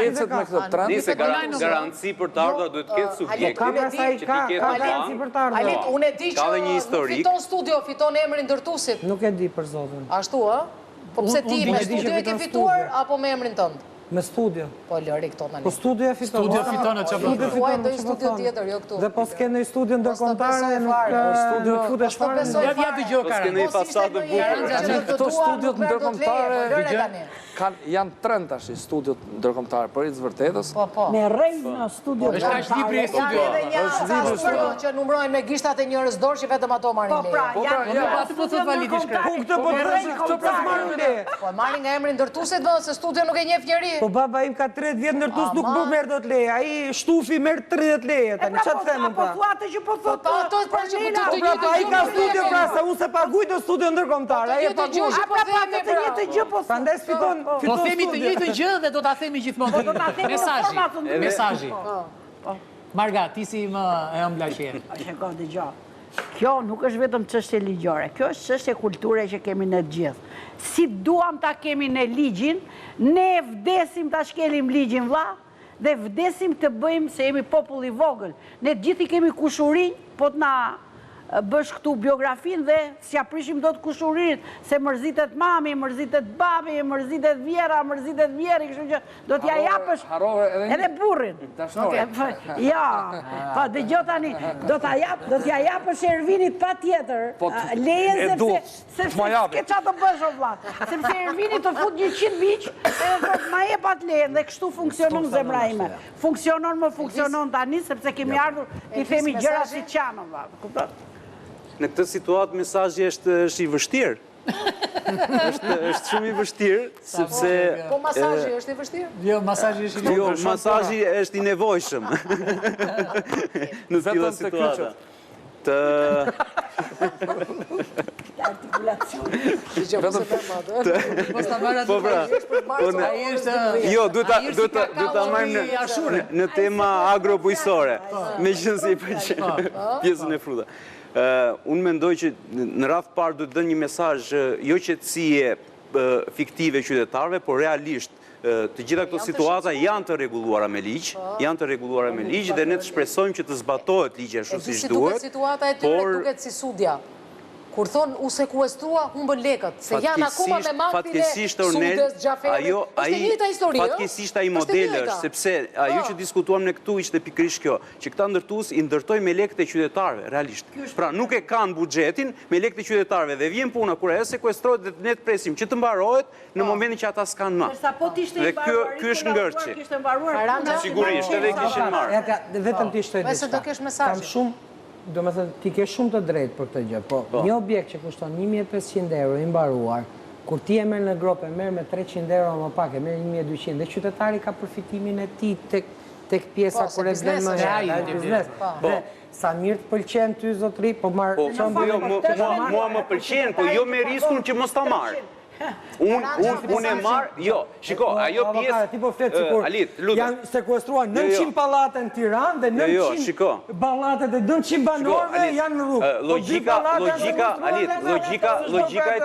ecet me këtë trend. Nise garanci për të ardhur duhet të ketë subjekti. Ka garanci për të ardhur. Alit, unë e di që fiton studio, fiton emrin ndërtuesit. Nuk e di për zotin. Ashtu, ë? Po pse ti me studio e ke fituar apo me emrin tënd? Me studio. Po lëri këto tani. Po studio e fiton. Studio fiton atë çfarë? Thuaj ndonjë studio tjetër, jo këtu. Dhe po s'ke ndonjë studio ndërkombëtare, studio futesh fare. Ja dëgjoj Ka një fasadë bukur. Këto studiot ndërkombëtare janë trend tash studiot ndërkombëtare, por të vërtetës. Po. Me rejnë studio. Është kaq libri e studio. Është studio që numërojnë me gishtat e njërës dorë që vetëm ato marrin leje. Po pra, atë po thot validi shkret. Po këtë po drejtë, këto pas marrin leje. Po marrin nga emri ndërtuesit vë se studio nuk e njeh njeri. Po baba im ka 30 vjet ndërtues nuk më merr dot leje. Ai shtufi merr 30 leje tani. Çfarë them unë? Po thua atë që po thot. Po ato pra që po të Po ai ka studio pra, sa unë se paguaj të studio ndërkombëtar. Ai e paguaj. Të njëjtë gjë po thot. Prandaj fiton. Po themi të njëjtën gjë dhe do ta themi gjithmonë. Mesazhi. Marga, ti si më e ëmblashe. Shiko, dëgjoj. Kjo nuk është vetëm çështje ligjore, kjo është çështje kulture që kemi ne të gjithë. Si duam ta kemi ne ligjin, ne vdesim ta shkelim ligjin vlla dhe vdesim të bëjmë se jemi popull i vogël. Ne të gjithë i kemi kushurin, po të na bësh këtu biografin dhe s'ja prishim do të kushurinit, se mërzitet mami, mërzitet babi, mërzitet vjera, mërzitet vjeri, kështu që do t'ja japësh edhe burrin. Ja, pa dëgjoj tani, do t'ja japësh Ervinit pa tjetër, lejen sepse s'ke qa të bësh o vlla, sepse Ervinit të fut 100 miq, edhe thot ma jep atë lejen dhe kështu funksionon zemra ime. Funksionon tani sepse kemi ardhur i themi gjëra si qanë vlla. Kupton? Në këtë situatë mesazhi është i vështirë. Është shumë i vështirë, sepse... Po masazhi është i vështirë? Jo, masazhi është i nevojshëm. Jo, masazhi është i nevojshëm. Në tilla situata. Të... Po pra, jo, du ta marrim në tema agrobujësore, meqense i pëlqen pjesën e fruta. Unë mendoj që në radhë parë duhet dhënë një mesazh jo qetësie fiktive qytetarëve, por realisht të gjitha këto situata janë të rregulluara me ligj, dhe ne të shpresojmë që të zbatohet ligji ashtu siç duhet. Situata e tyre duket si sudja. Kur thonë u sekuestrua, humbën lekët, se janë akoma me maktin e Sudës, Xhaferit, është e njëjta histori, Fatkeqësisht ai modeli është, sepse ajo që diskutuam ne këtu ishte pikërisht kjo, që këta ndërtues i ndërtojnë me lekët e qytetarëve, realisht. Pra nuk e kanë buxhetin me lekët e qytetarëve dhe vjen puna kur ajo sekuestrohet dhe ne të presim që të mbarohet në momentin që ata s'kanë më. Dhe ky është ngërçi. Sigurisht, edhe kishin marrë. Vetëm ti shtoj diçka. Nëse do kesh mesazh. Kam shumë, do me thënë, ti ke shumë të drejtë për këtë gjë, po një objekt që kushton 1.500 euro i mbaruar, kur ti e merr në grop e merr me 300 euro më pak, e merr 1.200, dhe qytetari ka përfitimin e tij tek pjesa kur e blen më biznes. Dhe sa mirë të pëlqen ty zotëri, po marr mua më pëlqen, po jo me riskun që mos ta marr. Unë e marr, jo, shiko, ajo pjesë, Alit, lutem. Janë sekuestruar 900 pallate në Tiranë dhe 900 pallate dhe 900 banorëve janë në rrugë. Logjika, Alit, logjika e